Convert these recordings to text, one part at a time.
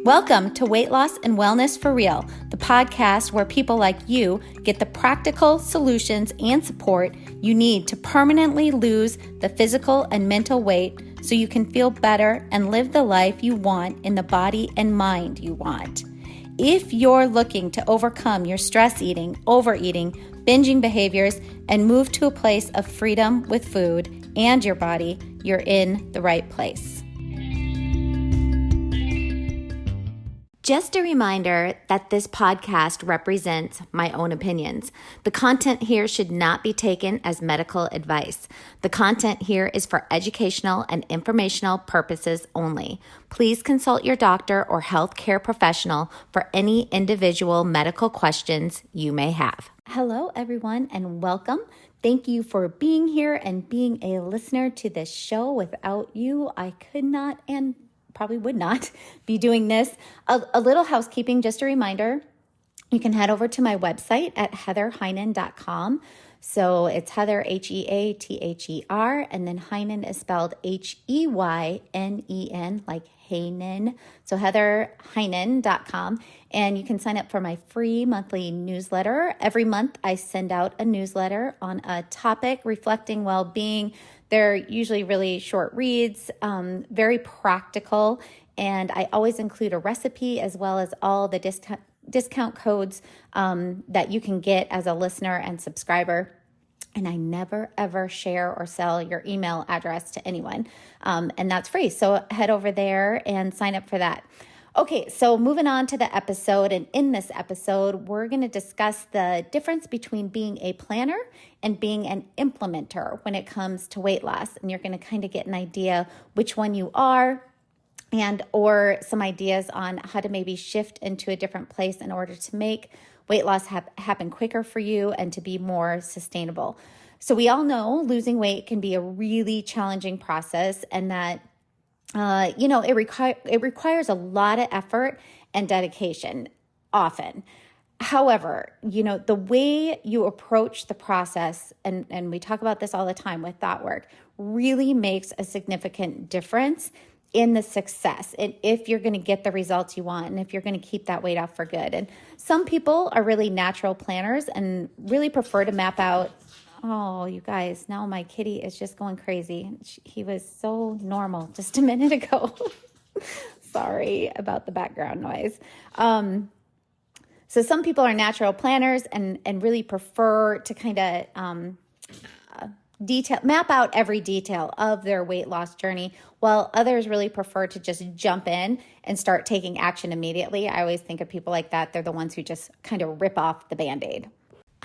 Welcome to Weight Loss and Wellness for Real, the podcast where people like you get the practical solutions and support you need to permanently lose the physical and mental weight so you can feel better and live the life you want in the body and mind you want. If you're looking to overcome your stress eating, overeating, binging behaviors, and move to a place of freedom with food and your body, you're in the right place. Just a reminder that this podcast represents my own opinions. The content here should not be taken as medical advice. The content here is for educational and informational purposes only. Please consult your doctor or healthcare professional for any individual medical questions you may have. Hello, everyone, and welcome. Thank you for being here and being a listener to this show. Without you, I could not and probably would not be doing this. A little housekeeping, just a reminder, you can head over to my website at heatherheinen.com. So it's Heather, Heather, and then Heinen is spelled Heynen, like Heinen. So heatherheinen.com. And you can sign up for my free monthly newsletter. Every month I send out a newsletter on a topic reflecting well-being. They're usually really short reads, very practical, and I always include a recipe as well as all the discount codes that you can get as a listener and subscriber. And I never, ever share or sell your email address to anyone, and that's free. So head over there and sign up for that. Okay, so moving on to the episode, and in this episode, we're going to discuss the difference between being a planner and being an implementer when it comes to weight loss. And you're going to kind of get an idea which one you are and or some ideas on how to maybe shift into a different place in order to make weight loss happen quicker for you and to be more sustainable. So we all know losing weight can be a really challenging process, and that it requires a lot of effort and dedication often. However, the way you approach the process, and we talk about this all the time with thought work, really makes a significant difference in the success and if you're going to get the results you want and if you're going to keep that weight off for good. And some people are really natural planners and really prefer to map out. Oh, you guys, now my kitty is just going crazy. He was so normal just a minute ago. Sorry about the background noise. So some people are natural planners and really prefer to kind of map out every detail of their weight loss journey, while others really prefer to just jump in and start taking action immediately. I always think of people like that. They're the ones who just kind of rip off the Band-Aid.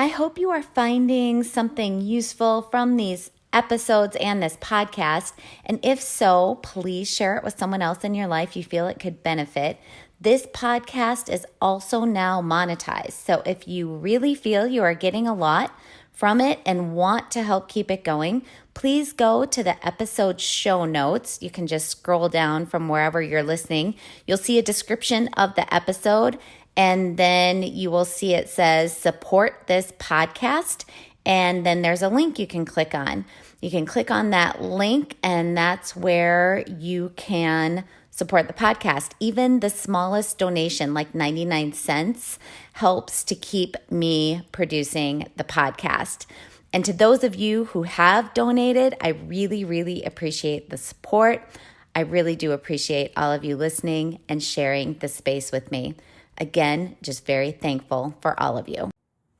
I hope you are finding something useful from these episodes and this podcast. And if so, please share it with someone else in your life you feel it could benefit. This podcast is also now monetized. So if you really feel you are getting a lot from it and want to help keep it going, please go to the episode show notes. You can just scroll down from wherever you're listening. You'll see a description of the episode, and then you will see it says support this podcast. And then there's a link you can click on. You can click on that link, and that's where you can support the podcast. Even the smallest donation, like 99 cents, helps to keep me producing the podcast. And to those of you who have donated, I really, really appreciate the support. I really do appreciate all of you listening and sharing the space with me. Again, just very thankful for all of you.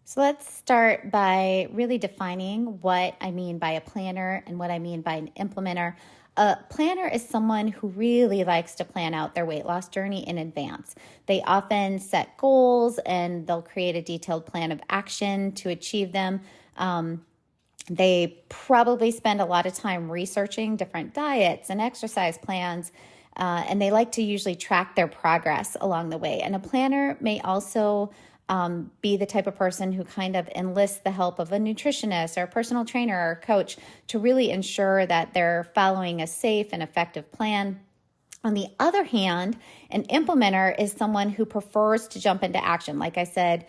So let's start by really defining what I mean by a planner and what I mean by an implementer. A planner is someone who really likes to plan out their weight loss journey in advance. They often set goals and they'll create a detailed plan of action to achieve them. They probably spend a lot of time researching different diets and exercise plans, and they like to usually track their progress along the way. And a planner may also be the type of person who kind of enlists the help of a nutritionist or a personal trainer or coach to really ensure that they're following a safe and effective plan. On the other hand, an implementer is someone who prefers to jump into action. Like I said,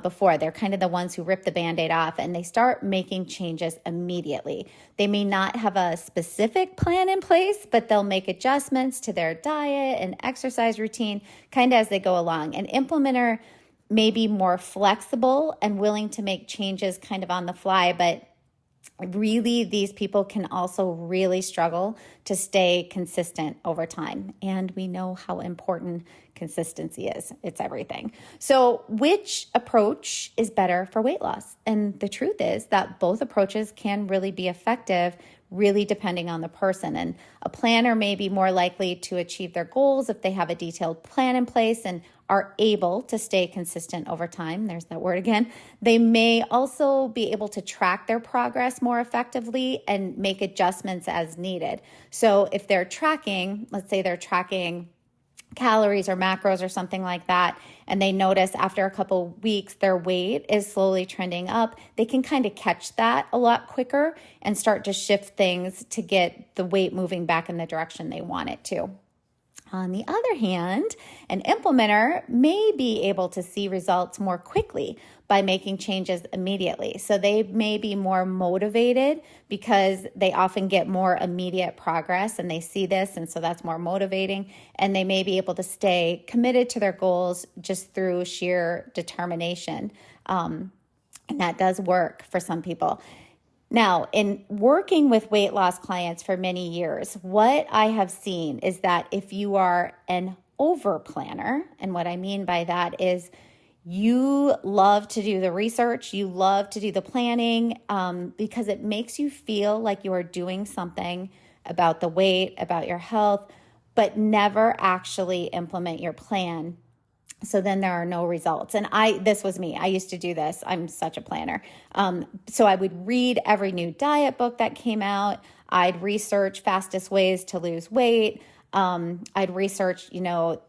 before. They're kind of the ones who rip the Band-Aid off and they start making changes immediately. They may not have a specific plan in place, but they'll make adjustments to their diet and exercise routine kind of as they go along. An implementer may be more flexible and willing to make changes kind of on the fly, but really, these people can also really struggle to stay consistent over time. And we know how important consistency is. It's everything. So which approach is better for weight loss? And the truth is that both approaches can really be effective, really depending on the person. And a planner may be more likely to achieve their goals if they have a detailed plan in place and are able to stay consistent over time. There's that word again. They may also be able to track their progress more effectively and make adjustments as needed. So if they're tracking, let's say they're tracking calories or macros or something like that, and they notice after a couple weeks their weight is slowly trending up, they can kind of catch that a lot quicker and start to shift things to get the weight moving back in the direction they want it to. On the other hand, an implementer may be able to see results more quickly by making changes immediately. So they may be more motivated because they often get more immediate progress and they see this, and so that's more motivating. And they may be able to stay committed to their goals just through sheer determination. And that does work for some people. Now, in working with weight loss clients for many years, what I have seen is that if you are an over planner, and what I mean by that is you love to do the research, you love to do the planning, because it makes you feel like you are doing something about the weight, about your health, but never actually implement your plan. So then there are no results. And this was me. I used to do this. I'm such a planner. So I would read every new diet book that came out. I'd research fastest ways to lose weight. I'd research,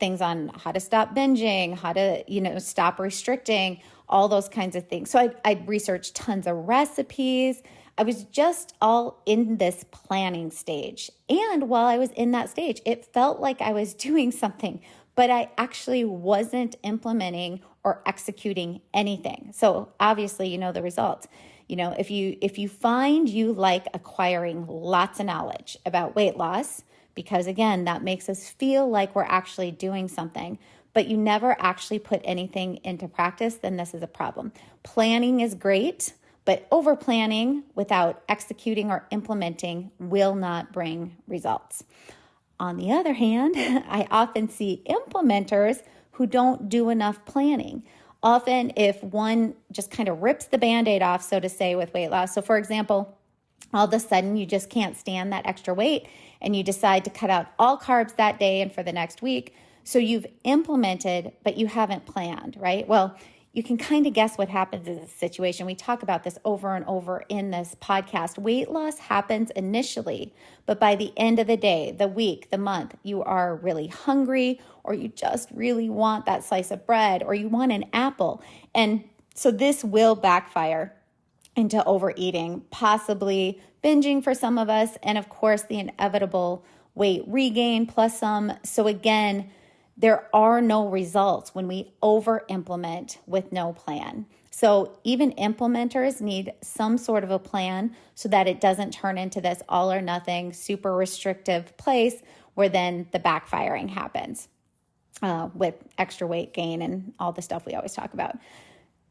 things on how to stop binging, how to, stop restricting, all those kinds of things. So I'd research tons of recipes. I was just all in this planning stage. And while I was in that stage, it felt like I was doing something, but I actually wasn't implementing or executing anything. So obviously, the results. If you find you like acquiring lots of knowledge about weight loss, because again, that makes us feel like we're actually doing something, but you never actually put anything into practice, then this is a problem. Planning is great, but over planning without executing or implementing will not bring results. On the other hand, I often see implementers who don't do enough planning. Often if one just kind of rips the Band-Aid off, so to say, with weight loss. So for example, all of a sudden you just can't stand that extra weight and you decide to cut out all carbs that day and for the next week. So you've implemented, but you haven't planned, right? Well, you can kind of guess what happens in this situation. We talk about this over and over in this podcast. Weight loss happens initially, but by the end of the day, the week, the month, you are really hungry, or you just really want that slice of bread, or you want an apple. And so this will backfire into overeating, possibly binging for some of us, and of course the inevitable weight regain plus some. So again, there are no results when we over-implement with no plan. So even implementers need some sort of a plan so that it doesn't turn into this all or nothing, super restrictive place where then the backfiring happens with extra weight gain and all the stuff we always talk about.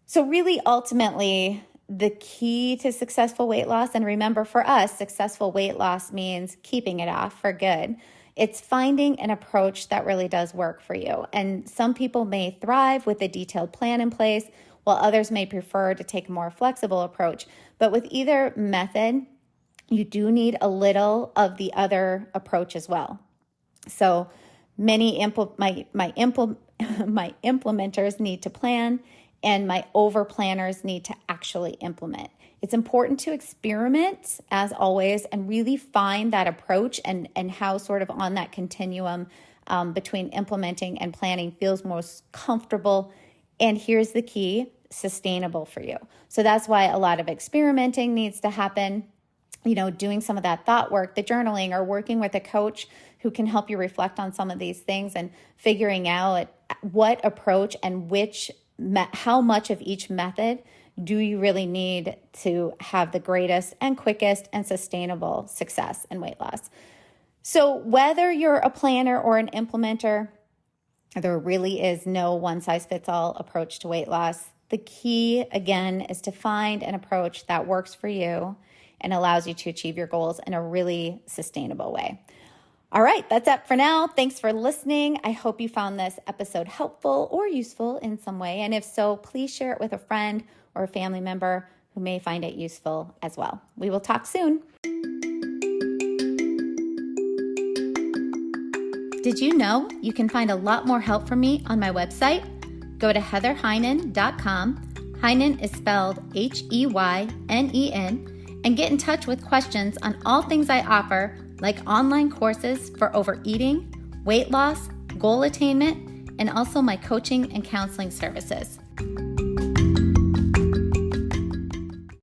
So really, ultimately, the key to successful weight loss, and remember for us, successful weight loss means keeping it off for good. It's finding an approach that really does work for you. And some people may thrive with a detailed plan in place, while others may prefer to take a more flexible approach. But with either method, you do need a little of the other approach as well. So many my implementers need to plan, and my over planners need to actually implement. It's important to experiment, as always, and really find that approach and how sort of on that continuum between implementing and planning feels most comfortable. And here's the key, sustainable for you. So that's why a lot of experimenting needs to happen, doing some of that thought work, the journaling, or working with a coach who can help you reflect on some of these things and figuring out what approach and which how much of each method do you really need to have the greatest and quickest and sustainable success in weight loss? So whether you're a planner or an implementer, there really is no one-size-fits-all approach to weight loss. The key, again, is to find an approach that works for you and allows you to achieve your goals in a really sustainable way. All right, that's it for now. Thanks for listening. I hope you found this episode helpful or useful in some way. And if so, please share it with a friend or a family member who may find it useful as well. We will talk soon. Did you know you can find a lot more help from me on my website? Go to heatherheynen.com. Heynen is spelled Heynen, and get in touch with questions on all things I offer, like online courses for overeating, weight loss, goal attainment, and also my coaching and counseling services.